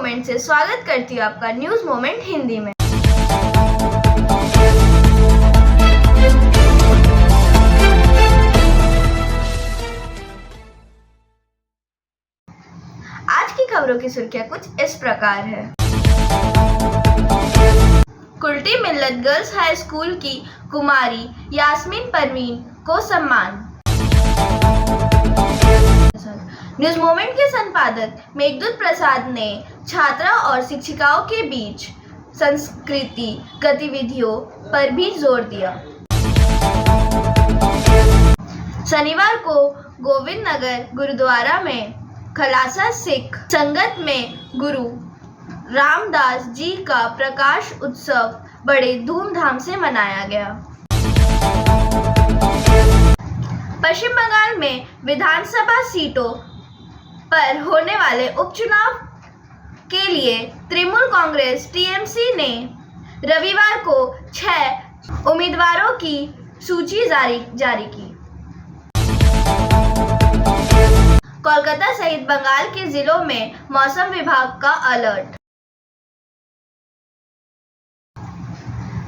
Moment से स्वागत करती हूँ आपका न्यूज मोमेंट हिंदी में। आज की खबरों की सुर्खियां कुछ इस प्रकार है। कुल्टी मिल्लत गर्ल्स हाई स्कूल की कुमारी यास्मीन परवीन को सम्मान। न्यूज मोमेंट के संपादक मेघदूत प्रसाद ने छात्रा और शिक्षिकाओं के बीच संस्कृति गतिविधियों पर भी जोर दिया। शनिवार को गोविंद नगर गुरुद्वारा में खलासा सिख संगत में गुरु रामदास जी का प्रकाश उत्सव बड़े धूमधाम से मनाया गया। पश्चिम बंगाल में विधानसभा सीटों पर होने वाले उपचुनाव के लिए तृणमूल कांग्रेस टीएमसी ने रविवार को 6 उम्मीदवारों की सूची जारी की। कोलकाता सहित बंगाल के जिलों में मौसम विभाग का अलर्ट।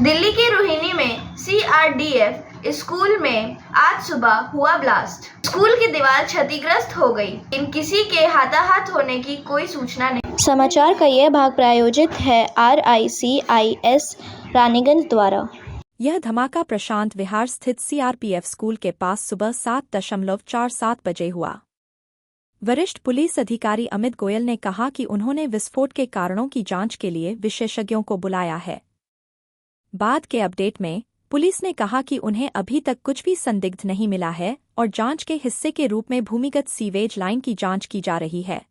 दिल्ली के रोहिणी में सीआरडीएफ स्कूल में आज सुबह हुआ ब्लास्ट। स्कूल की दीवार क्षतिग्रस्त हो गई, इन किसी के हाथाहाथ होने की कोई सूचना नहीं। समाचार का यह भाग प्रायोजित है RICIS रानीगंज द्वारा। यह धमाका प्रशांत विहार स्थित सीआरपीएफ स्कूल के पास सुबह 7:47 बजे हुआ। वरिष्ठ पुलिस अधिकारी अमित गोयल ने कहा कि उन्होंने विस्फोट के कारणों की जांच के लिए विशेषज्ञों को बुलाया है। बाद के अपडेट में पुलिस ने कहा कि उन्हें अभी तक कुछ भी संदिग्ध नहीं मिला है और जांच के हिस्से के रूप में भूमिगत सीवेज लाइन की जांच की जा रही है।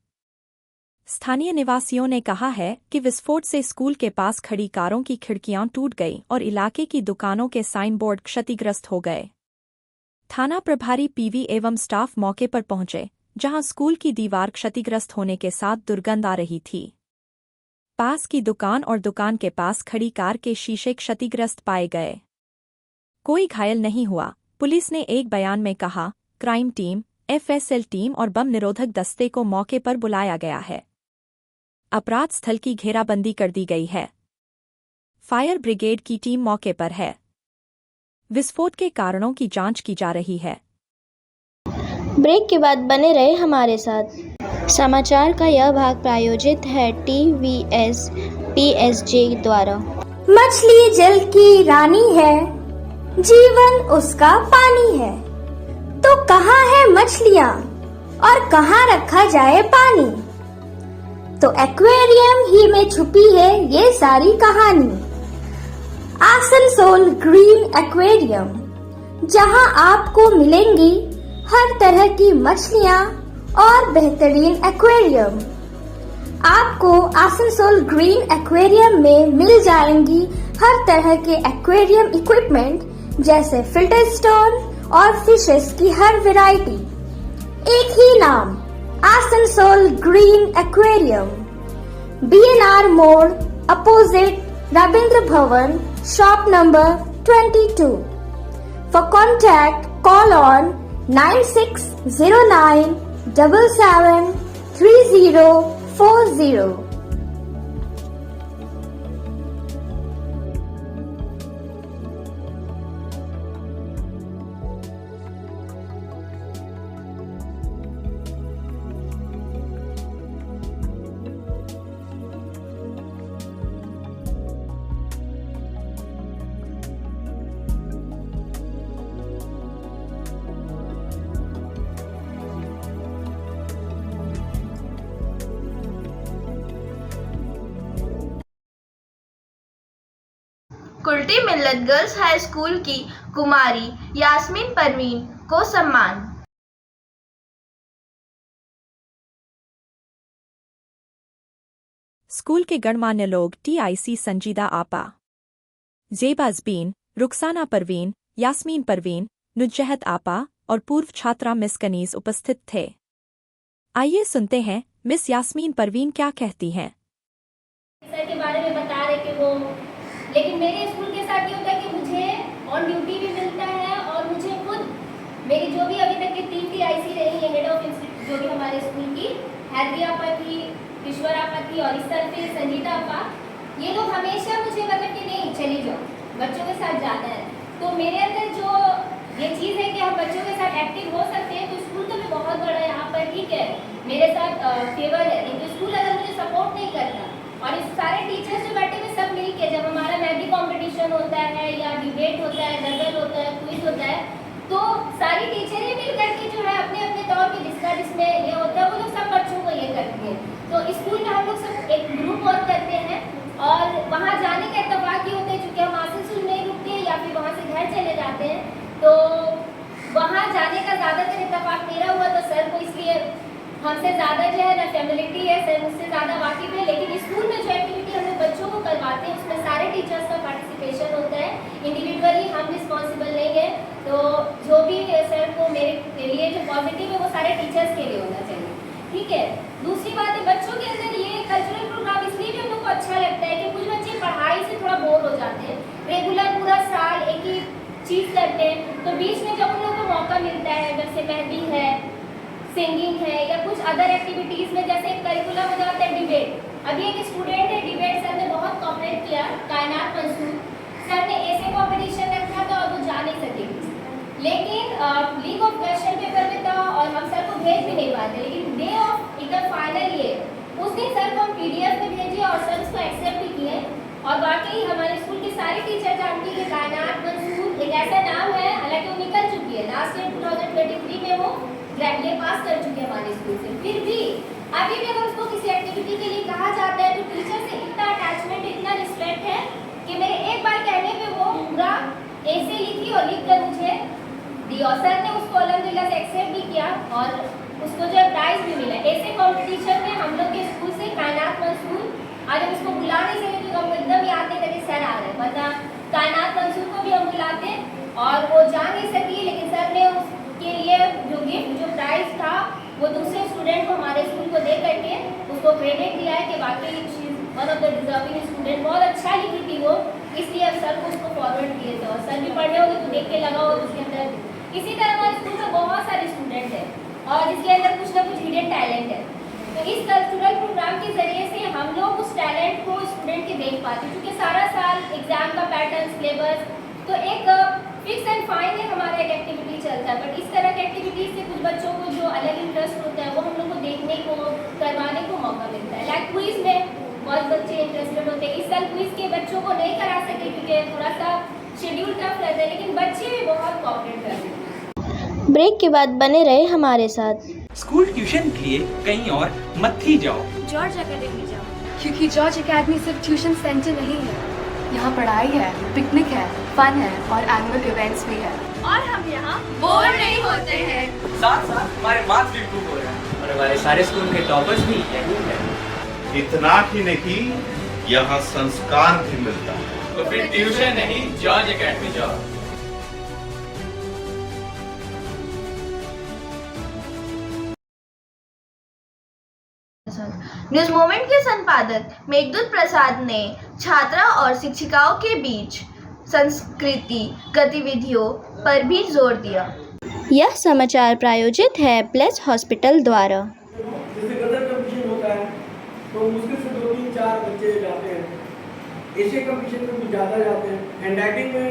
स्थानीय निवासियों ने कहा है कि विस्फोट से स्कूल के पास खड़ी कारों की खिड़कियां टूट गईं और इलाके की दुकानों के साइन बोर्ड क्षतिग्रस्त हो गए। थाना प्रभारी पीवी एवं स्टाफ मौके पर पहुंचे, जहां स्कूल की दीवार क्षतिग्रस्त होने के साथ दुर्गंध आ रही थी। पास की दुकान और दुकान के पास खड़ी कार के शीशे क्षतिग्रस्त पाए गए। कोई घायल नहीं हुआ। पुलिस ने एक बयान में कहा, क्राइम टीम, FSL टीम और बम निरोधक दस्ते को मौके पर बुलाया गया है। अपराध स्थल की घेराबंदी कर दी गई है। फायर ब्रिगेड की टीम मौके पर है। विस्फोट के कारणों की जांच की जा रही है। ब्रेक के बाद बने रहे हमारे साथ। समाचार का यह भाग प्रायोजित है TVS PSG द्वारा। मछली जल की रानी है, जीवन उसका पानी है, तो कहाँ है मछलियाँ और कहाँ रखा जाए पानी? तो एक्वेरियम ही में छुपी है ये सारी कहानी। आसनसोल ग्रीन एक्वेरियम, जहाँ आपको मिलेंगी हर तरह की मछलियाँ और बेहतरीन एक्वेरियम। आपको आसनसोल ग्रीन एक्वेरियम में मिल जाएंगी हर तरह के एक्वेरियम इक्विपमेंट, जैसे फिल्टर स्टोन और फिशेस की हर वैरायटी। एक ही नाम, आसनसोल ग्रीन एक्वेरियम, BNR मोड़ opposite Ravindra Bhavan, shop number 22। For contact call on 9609 77 3040। Kulti Millat girls high school की कुमारी यास्मीन परवीन को सम्मान। स्कूल के गणमान्य लोग TIC संजीदा आपा, जेबाजबीन, रुखसाना परवीन, यास्मीन परवीन, नुजहत आपा और पूर्व छात्रा मिस कनीज उपस्थित थे। आइए सुनते हैं मिस यास्मीन परवीन क्या कहती हैं। सर के बारे में बता रहे कि वो, लेकिन मेरे स्कूल के साथ ये होता है कि मुझे ऑन ड्यूटी भी मिलता है और मुझे खुद मेरी जो भी अभी तक की 3 TIC रही है, हेड ऑफ इंस्टीट्यूट जो भी हमारे स्कूल की हैदरी आपा थी, ईश्वरा पति और इस तरफ से संगीता अपा, ये लोग हमेशा मुझे मतलब कि नहीं चली जाओ, बच्चों के साथ जाना है। तो मेरे अंदर जो ये चीज़ है कि हम बच्चों के साथ एक्टिव हो सकते हैं, तो स्कूल तो मैं बहुत बड़ा यहाँ पर ठीक है मेरे साथ फेवर है, लेकिन स्कूल अगर मुझे सपोर्ट नहीं करता और इस सारे टीचर्स जो बैठे हुए सब मिल के जब हमारा मेहंदी कॉम्पिटिशन होता है या डिबेट होता है, गजल होता है, क्विज होता है, तो सारी टीचरें मिल करके जो है अपने अपने तौर पे जिसमें ये होता है वो लोग सब बच्चों को ये करती हैं। तो स्कूल में हम लोग सब एक ग्रुप वर्क करते हैं और वहाँ जाने का इत्तेफाक ये होता है चूँकि हम आसनसोल में रुकते हैं या फिर वहाँ से घर चले जाते हैं, तो वहाँ जाने का ज़्यादातर इत्तेफाक मेरा हुआ। तो सर को इसलिए हमसे ज़्यादा जो है ना फैमिलिटी है, सर मुझसे ज़्यादा वाकिफ़ है, लेकिन स्कूल में जो एक्टिविटी हम लोग बच्चों को करवाते हैं उसमें सारे टीचर्स का पार्टिसिपेशन होता है, इंडिविजुअली हम रिस्पॉन्सिबल नहीं है। तो जो भी सर को मेरे लिए जो पॉजिटिव है वो सारे टीचर्स के लिए होना चाहिए, ठीक है। दूसरी बात है बच्चों के अंदर ये कल्चरल प्रोग्राम इसलिए भी हम लोग को अच्छा लगता है कि कुछ बच्चे पढ़ाई से थोड़ा बोर हो जाते हैं, रेगुलर पूरा साल एक ही चीज़ करते हैं, तो बीच में जब उन लोग को मौका मिलता है जैसे मेहंदी है, सिंगिंग है या कुछ अदर एक्टिविटीज़ में, जैसे करिकुलम हो जाता है डिबेट। अभी एक स्टूडेंट है डिबेट, सर ने बहुत कोऑपरेट किया, कायनात मंसूर सर ने ऐसे कॉम्पिटिशन रखा था और वो जा नहीं सके, लेकिन लीक ऑफ क्वेश्चन पेपर में था और हम सर को भेज भी नहीं पाते, लेकिन डे ऑफ एकदम फाइनल ये उस दिन सर को हम PDF में भेजे और सर उसको एक्सेप्ट भी किए। और वाकई हमारे स्कूल के सारे टीचर जानती है कायनात मंसूर एक ऐसा नाम है, हालांकि वो निकल चुकी है, लास्ट ईयर 2023 में वो ग्रेजुएट पास कर चुके हैं हमारे स्कूल से, फिर भी अभी भी अगर उसको किसी एक्टिविटी के लिए कहा जाता है तो टीचर से इतना अटैचमेंट, इतना रिस्पेक्ट है कि मेरे एक बार कहने पे वो पूरा ऐसे लिखी और लिख कर मुझे दी और सर ने उसको अल्हम्दुलिल्लाह से एक्सेप्ट भी किया और उसको जो प्राइज़ भी मिला। ऐसे कॉम्पिटिशन में हम लोग के स्कूल से कायनात मंसूर, आज हम उसको बुला नहीं सकते क्योंकि हमको एकदम याद नहीं करके सर आ रहे हैं, वरना कायनात मंसूर को भी हम बुलाते और वो जा नहीं सकी, लेकिन सर ने उसके लिए जो गिफ्ट जो प्राइज़ था वो दूसरे स्टूडेंट को हमारे स्कूल को दे करके उसको क्रेडिट दिया है कि वाकई one of the deserving student, बहुत अच्छा लिखी थी वो, इसलिए सर को उसको फॉरवर्ड किए थे और सर भी पढ़े होंगे तो देख के लगा होगा उसके अंदर। इसी तरह हमारे स्कूल में बहुत सारे स्टूडेंट हैं और जिसके अंदर कुछ ना कुछ हिडन टैलेंट है, तो इस कल्चरल प्रोग्राम के जरिए से हम लोग उस टैलेंट को स्टूडेंट के देख पाते हैं, क्योंकि सारा साल एग्जाम का पैटर्न, सिलेबस तो एक फिक्स एंड फाइन है, हमारा एक एक्टिविटी चलता है, बट इस तरह की एक्टिविटीज से कुछ बच्चों को जो अलग इंटरेस्ट होता है वो हम लोग को देखने को, करवाने को मौका मिलता है। लाइक क्विज में बहुत बच्चे इंटरेस्टेड होते हैं, इस साल क्विज के बच्चों को नहीं करा सके क्योंकि थोड़ा सा शेड्यूल टफ रहता है, लेकिन बच्चे भी बहुत कोऑपरेट करते हैं। ब्रेक के बाद बने रहे हमारे साथ। स्कूल ट्यूशन के लिए कहीं और मत ही जाओ, जॉर्ज एकेडमी जाओ, क्योंकि जॉर्ज एकेडमी सिर्फ ट्यूशन सेंटर नहीं है, यहाँ पढ़ाई है, पिकनिक है, फन है और एनुअल इवेंट्स भी है। और हम यहाँ बोर नहीं होते हैं, साथ साथ हमारे मार्क्स भी इम्प्रूव हो रहे हैं और हमारे सारे स्कूल के टॉपर्स भी यही हैं। इतना ही नहीं, यहाँ संस्कार भी मिलता है। तो फिर ट्यूशन नहीं, जॉर्ज एकेडमी जाओ। न्यूज मोमेंट के संपादक मेघदूत प्रसाद ने छात्रा और शिक्षिकाओं के बीच संस्कृति गतिविधियों पर भी जोर दिया। यह समाचार प्रायोजित है प्लस हॉस्पिटल द्वारा। जैसे गजल कंपटीशन होता है तो मुश्किल से 2-3-4 बच्चे जाते हैं, एशिया कंपटीशन में कुछ ज़्यादा जाते हैं, हैंड राइटिंग में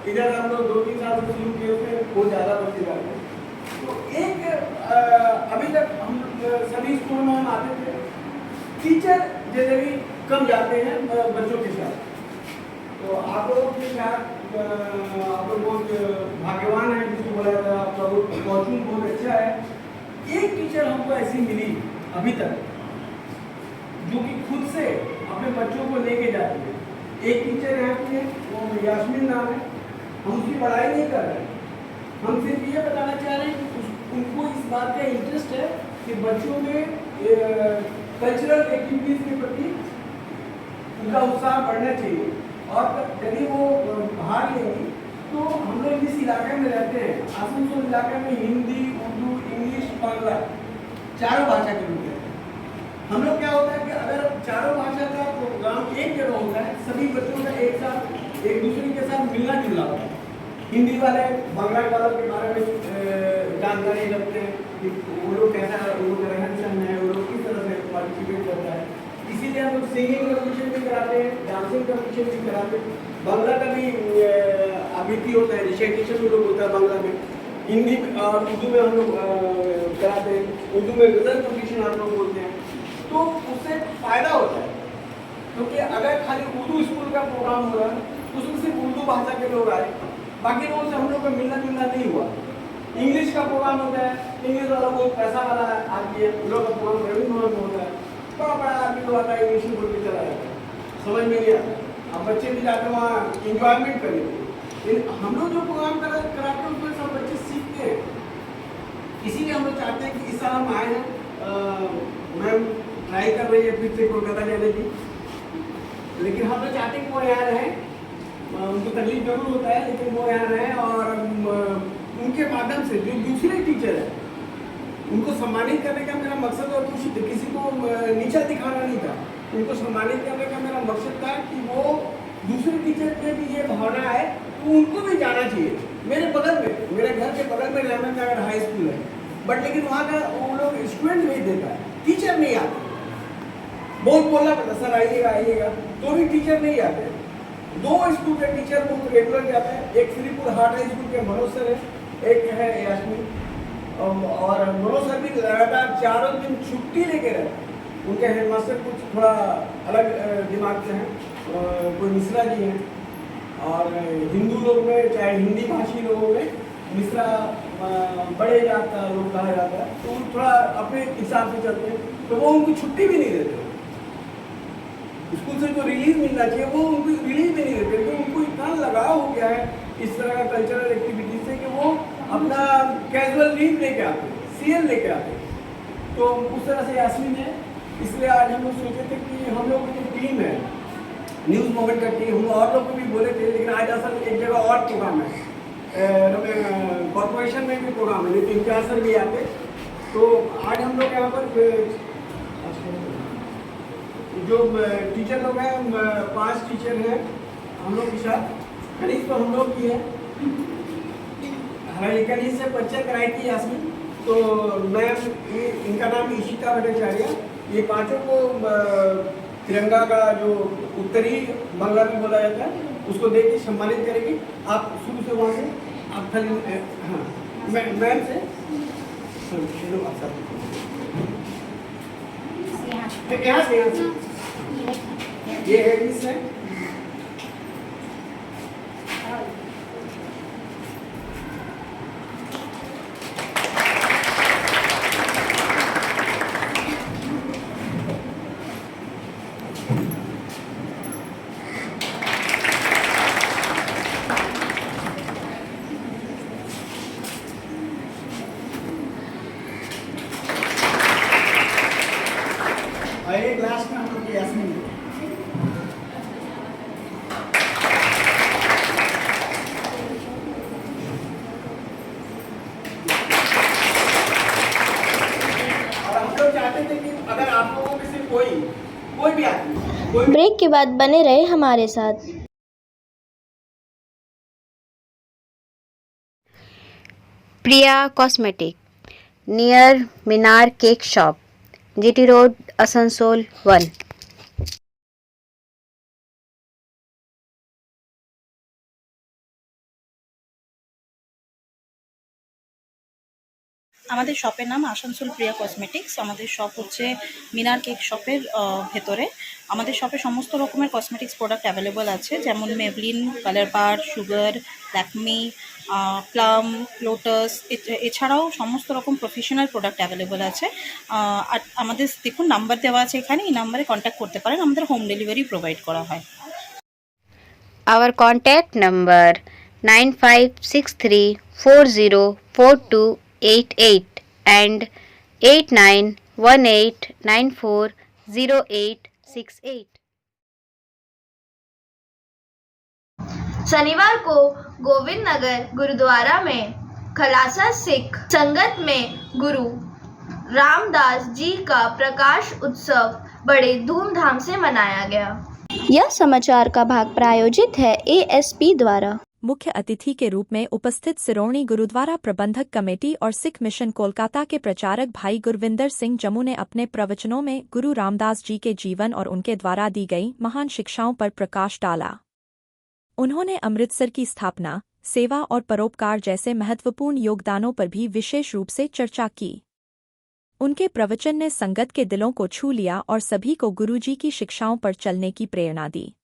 इधर हम लोग 2-3 साल से शुरू किए उसमें बहुत ज़्यादा बच्चे जाते हैं। तो एक अभी तक हम सभी स्कूलों में हम आते थे, टीचर जैसे भी कम जाते हैं बच्चों के साथ, तो आप लोग के साथ आप लोग बहुत भाग्यवान हैं, जिसको बोला जाता है आपका फॉर्चून बहुत अच्छा है। एक टीचर हमको ऐसी मिली अभी तक जो कि खुद से अपने बच्चों को लेके जाती है। एक टीचर यहाँ की है, वो यास्मीन नाम है, हम उसकी पढ़ाई नहीं कर रहे हैं, हम सिर्फ ये बताना चाह रहे हैं कि उनको इस बात का इंटरेस्ट है कि बच्चों में कल्चरल एक्टिविटीज़ के प्रति उनका उत्साह बढ़ना चाहिए, और यदि वो भाग लेंगी तो हम लोग जिस इलाके में रहते हैं, आसनसोल इलाके में हिंदी, उर्दू, इंग्लिश, बांग्ला चारों भाषा के लोग रहते हैं। हम लोग क्या होता है कि अगर चारों भाषा का प्रोग्राम एक जगह होता है, सभी बच्चों का एक साथ एक दूसरे के साथ मिलना जुलना होता है। हिंदी वाले बांग्ला वालों के बारे में जानकारी रखते हैं कि वो लोग कैसा, वो लोग रहन सहन है, वो लोग किस तरह से पार्टिसिपेट रहता है, इसीलिए हम लोग सिंगिंग कंपटीशन भी कराते हैं, डांसिंग कंपटीशन भी कराते हैं, बांग्ला का भी आवृत्ति होता है, रिसाइटेशन भी लोग होता है बांग्ला में, हिंदी और उर्दू में हम लोग कराते हैं, उर्दू में गज़ल कंपटीशन हम लोग बोलते हैं। तो उससे फ़ायदा होता है, क्योंकि अगर खाली उर्दू स्कूल का प्रोग्राम हो रहा है तो उसमें सिर्फ उर्दू भाषा के लोग आए, बाकी लोगों से हम लोग का मिलना जुलना नहीं हुआ। इंग्लिश का प्रोग्राम होता है, इंग्लिश वाला बहुत पैसा वाला आदमी है, उन लोग का प्रोग्राम रविंद्र भवन में होता है, बड़ा बड़ा आदमी लोग आता है, इंग्लिश में बोल के चला जाता है, समझ में नहीं आता। अब बच्चे भी जाते हैं वहाँ इंजॉयमेंट करने के लिए, हम लोग जो प्रोग्राम कराते हैं उसमें सब बच्चे सीखते हैं। इसीलिए हम लोग चाहते हैं कि इस साल हम आए हैं, मैम ट्राई कर रही है फिर से कोलकाता जाने की, लेकिन हम लोग चाहते हैं कि वो यहाँ रहें, उनको तकलीफ जरूर होता है लेकिन वो यहाँ रहें, और उनके माध्यम से जो दूसरे टीचर हैं उनको सम्मानित करने का मेरा मकसद और कुछ किसी को नीचा दिखाना नहीं था, उनको सम्मानित करने का मेरा मकसद था कि वो दूसरे टीचर में भी ये भावना है तो उनको भी जाना चाहिए। मेरे बगल में, मेरे घर के बगल में रहमत नगर हाई स्कूल है, बट लेकिन वहाँ का वो लोग स्टूडेंट नहीं देता है, टीचर नहीं आते, बहुत बोलना पड़ता सर आइएगा आइएगा, तो भी टीचर नहीं आते। 2 स्कूल के टीचर बहुत रेगुलर जाते हैं, एक श्रीपुर हार्ट हाई स्कूल के मनोज सर है, एक है यास्मीन, और मनोज सर भी लगातार 4 दिन छुट्टी लेके रहते हैं। उनके हेडमास्टर कुछ थोड़ा अलग दिमाग से हैं, कोई मिश्रा जी हैं, और हिंदू लोग में चाहे हिंदी भाषी लोगों में मिश्रा बड़े जात का लोग कहा जाता है, तो थोड़ा अपने हिसाब से चलते हैं, तो वो उनको छुट्टी भी नहीं देते। स्कूल से जो रिलीज मिलना चाहिए वो उनको रिलीज भी नहीं देते, क्योंकि उनको इतना लगाव हो गया है इस तरह का कल्चरल एक्टिविटी से कि वो अपना कैजुअल लीव लेके आते हैं, CL लेके आते हैं। तो उस तरह से यास्मीन है, इसलिए आज हम लोग सोचे थे कि हम लोग की टीम है न्यूज़ मोमेंट का टीम, हम और लोग को भी बोले थे, लेकिन आज असल एक जगह और प्रोग्राम है, कॉर्पोरेशन में भी प्रोग्राम है, लेकिन इंचार्ज सर भी आते, तो आज हम लोग यहाँ पर जो टीचर लोग हैं 5 टीचर हैं हम लोग के साथ, कनीज तो हम लोग की है, हमारे कनीज से परिचय कराई थी यास्मीन, तो मैम इनका नाम इशिता भट्टाचार्य, ये 5 को तिरंगा का जो उत्तरी बांग्ला में बोला जाता है उसको दे के सम्मानित करेगी। आप शुरू से वहाँ से आप खाली हाँ मैम से यहाँ से ये है मिस है, एक लास्ट में हम लोग यास्मीन और हम लोग चाहते थे कि अगर आप लोगों में से कोई भी आदमी ब्रेक के बाद बने रहे हमारे साथ। Priya cosmetic near Minar cake shop, GT road, Asansol 1। আমাদের শপের নাম আসানসোল প্রিয়া কসমেটিক্স। আমাদের শপ হচ্ছে মিনার কেক শপের ভেতরে। আমাদের শপে সমস্ত রকমের কসমেটিক্স প্রোডাক্ট অ্যাভেলেবল আছে, যেমন মেবলিন, কালার বার, সুগার, ল্যাকমি, প্লাম, লোটাস, এছাড়াও সমস্ত রকম প্রফেশনাল প্রোডাক্ট অ্যাভেলেবল আছে। আর আমাদের দেখুন নাম্বার দেওয়া আছে এখানে, এই নাম্বারে কন্ট্যাক্ট করতে পারেন, আমাদের হোম ডেলিভারি প্রোভাইড করা হয়। Our contact number 9563404288 and 8918940868। शनिवार को गोविंद नगर गुरुद्वारा में खलासा सिख संगत में गुरु रामदास जी का प्रकाश उत्सव बड़े धूमधाम से मनाया गया। यह समाचार का भाग प्रायोजित है ASP द्वारा। मुख्य अतिथि के रूप में उपस्थित सिरोमणि गुरुद्वारा प्रबंधक कमेटी और सिख मिशन कोलकाता के प्रचारक भाई गुरविंदर सिंह जम्मू ने अपने प्रवचनों में गुरु रामदास जी के जीवन और उनके द्वारा दी गई महान शिक्षाओं पर प्रकाश डाला। उन्होंने अमृतसर की स्थापना, सेवा और परोपकार जैसे महत्वपूर्ण योगदानों पर भी विशेष रूप से चर्चा की। उनके प्रवचन ने संगत के दिलों को छू लिया और सभी को गुरुजी की शिक्षाओं पर चलने की प्रेरणा दी।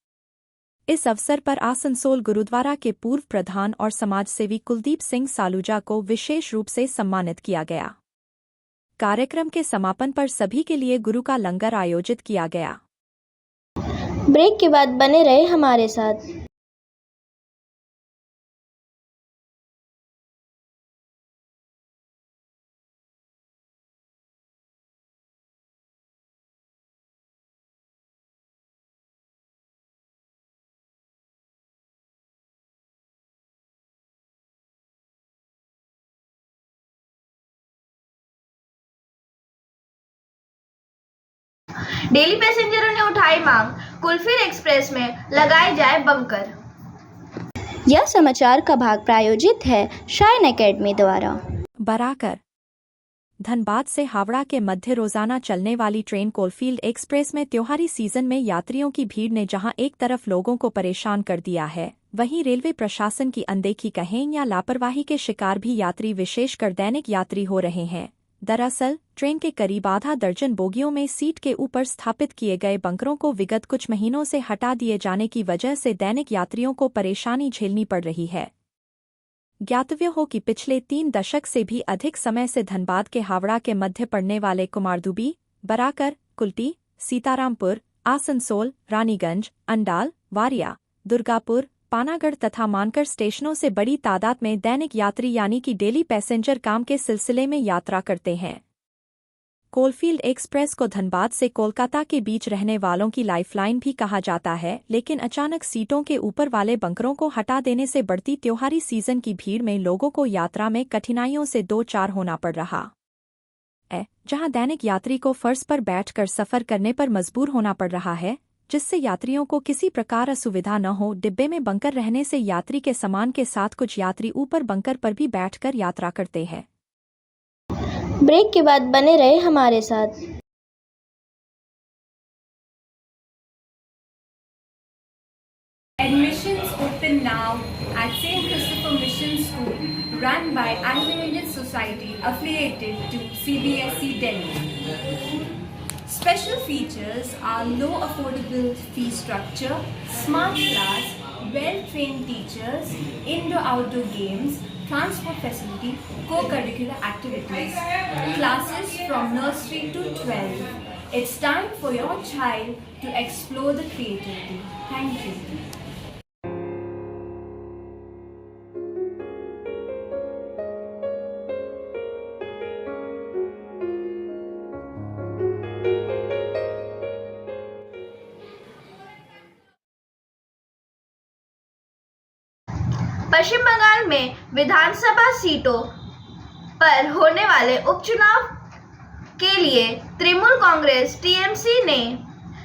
इस अवसर पर आसनसोल गुरुद्वारा के पूर्व प्रधान और समाजसेवी कुलदीप सिंह सालूजा को विशेष रूप से सम्मानित किया गया। कार्यक्रम के समापन पर सभी के लिए गुरु का लंगर आयोजित किया गया। ब्रेक के बाद बने रहे हमारे साथ। डेली पैसेंजरों ने उठाई मांग, कुलफीर एक्सप्रेस में लगाए जाए बंकर। यह समाचार का भाग प्रायोजित है शाइन एकेडमी द्वारा। बराकर धनबाद से हावड़ा के मध्य रोजाना चलने वाली ट्रेन कोलफील्ड एक्सप्रेस में त्योहारी सीजन में यात्रियों की भीड़ ने जहां एक तरफ लोगों को परेशान कर दिया है, वहीं रेलवे प्रशासन की अनदेखी कहें या लापरवाही के शिकार भी यात्री विशेषकर दैनिक यात्री हो रहे हैं। दरअसल ट्रेन के करीब आधा दर्जन बोगियों में सीट के ऊपर स्थापित किए गए बंकरों को विगत कुछ महीनों से हटा दिए जाने की वजह से दैनिक यात्रियों को परेशानी झेलनी पड़ रही है। ज्ञातव्य हो कि पिछले 3 दशक से भी अधिक समय से धनबाद के हावड़ा के मध्य पड़ने वाले कुमारदुबी, बराकर, कुल्टी, सीतारामपुर, आसनसोल, रानीगंज, अंडाल, वारिया, दुर्गापुर, पानागढ़ तथा मानकर स्टेशनों से बड़ी तादाद में दैनिक यात्री यानी कि डेली पैसेंजर काम के सिलसिले में यात्रा करते हैं। कोलफील्ड एक्सप्रेस को धनबाद से कोलकाता के बीच रहने वालों की लाइफलाइन भी कहा जाता है, लेकिन अचानक सीटों के ऊपर वाले बंकरों को हटा देने से बढ़ती त्योहारी सीजन की भीड़ में लोगों को यात्रा में कठिनाइयों से 2-4 होना पड़ रहा है। जहां दैनिक यात्री को फर्श पर बैठकर सफर करने पर मजबूर होना पड़ रहा है, जिससे यात्रियों को किसी प्रकार असुविधा न हो। डिब्बे में बंकर रहने से यात्री के सामान के साथ कुछ यात्री ऊपर बंकर पर भी बैठकर यात्रा करते हैं। ब्रेक के बाद बने रहे हमारे साथ। Admissions open now at St. Christopher Mission School, run by Anglo-Indian Society affiliated to CBSE Delhi. Special features are low affordable fee structure, smart class, well-trained teachers, indoor-outdoor games, transport facility, co-curricular activities, classes from nursery to 12. It's time for your child to explore the creativity. Thank you. पश्चिम बंगाल में विधानसभा सीटों पर होने वाले उपचुनाव के लिए Trinamool Congress TMC ने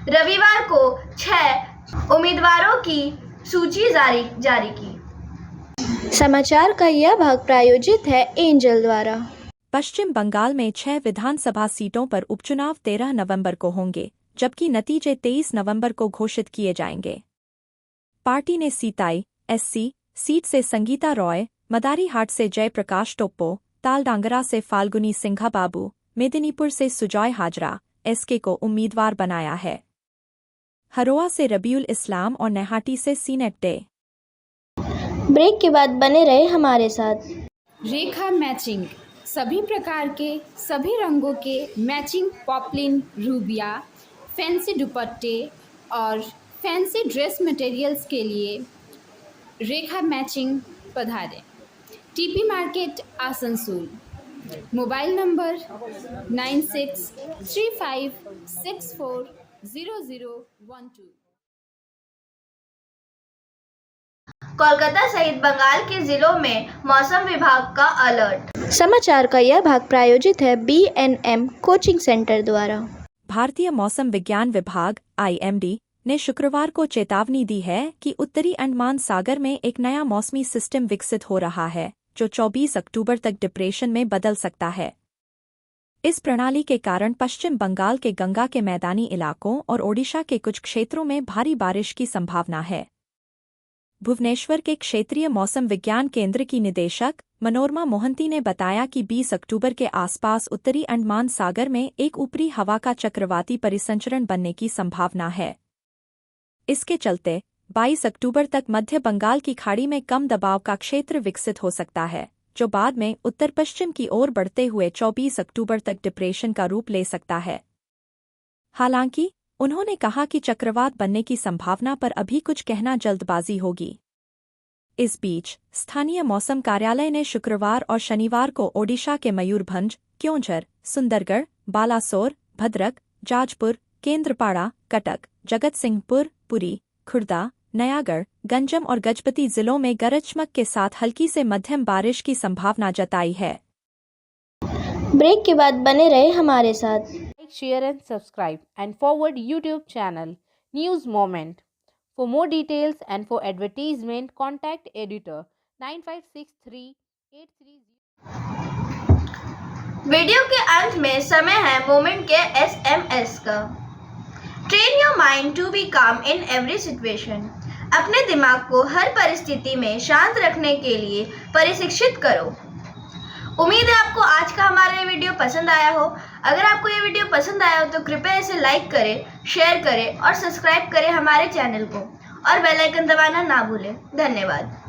रविवार को 6 उम्मीदवारों की सूची जारी की। समाचार का यह भाग प्रायोजित है एंजल द्वारा। पश्चिम बंगाल में 6 विधानसभा सीटों पर उपचुनाव 13 नवंबर को होंगे, जबकि नतीजे 23 नवंबर को घोषित किए जाएंगे। पार्टी ने सीताई एससी सीट से संगीता रॉय, मदारीहाट से जयप्रकाश टोप्पो, तालडांगरा से फाल्गुनी सिंघा बाबू, मेदिनीपुर से सुजॉय हाजरा एसके को उम्मीदवार बनाया है। हरोआ से रबीउल इस्लाम और नेहाटी से सीनेट डे। ब्रेक के बाद बने रहे हमारे साथ। रेखा मैचिंग, सभी प्रकार के सभी रंगों के मैचिंग पॉपलिन, रूबिया, फैंसी दुपट्टे और फैंसी ड्रेस मटेरियल्स के लिए रेखा मैचिंग पधारें। TP market Asansol. Mobile number 9635640012। Kolkata सहित बंगाल के जिलों में मौसम विभाग का अलर्ट। समाचार का यह भाग प्रायोजित है BNM कोचिंग सेंटर द्वारा। भारतीय मौसम विज्ञान विभाग IMD ने शुक्रवार को चेतावनी दी है कि उत्तरी अंडमान सागर में एक नया मौसमी सिस्टम विकसित हो रहा है जो 24 अक्टूबर तक डिप्रेशन में बदल सकता है। इस प्रणाली के कारण पश्चिम बंगाल के गंगा के मैदानी इलाकों और ओडिशा के कुछ क्षेत्रों में भारी बारिश की संभावना है। भुवनेश्वर के क्षेत्रीय मौसम विज्ञान केंद्र की निदेशक मनोरमा मोहंती ने बताया कि 20 अक्टूबर के आसपास उत्तरी अंडमान सागर में एक ऊपरी हवा का चक्रवाती परिसंचरण बनने की संभावना है। इसके चलते 22 अक्टूबर तक मध्य बंगाल की खाड़ी में कम दबाव का क्षेत्र विकसित हो सकता है, जो बाद में उत्तर पश्चिम की ओर बढ़ते हुए 24 अक्टूबर तक डिप्रेशन का रूप ले सकता है। हालांकि उन्होंने कहा कि चक्रवात बनने की संभावना पर अभी कुछ कहना जल्दबाजी होगी। इस बीच स्थानीय मौसम कार्यालय ने शुक्रवार और शनिवार को ओडिशा के मयूरभंज, क्योंझर, सुंदरगढ़, बालासोर, भद्रक, जाजपुर, केंद्रपाड़ा, कटक, जगतसिंहपुर, पुरी, खुर्दा, नयागढ़, गंजम और गजपति जिलों में गरज चमक के साथ हल्की से मध्यम बारिश की संभावना जताई है। ब्रेक के बाद बने रहे हमारे साथ। Like, share and subscribe and forward YouTube channel News Moment. For more details and for advertisement, contact editor 956383. Video के अंत में समय है मोमेंट के SMS का। Train your mind to be calm in every situation. अपने दिमाग को हर परिस्थिति में शांत रखने के लिए प्रशिक्षित करो। उम्मीद है आपको आज का हमारा ये वीडियो पसंद आया हो। अगर आपको ये वीडियो पसंद आया हो तो कृपया इसे लाइक करें, शेयर करें और सब्सक्राइब करें हमारे चैनल को और बेल आइकन दबाना ना भूलें। धन्यवाद।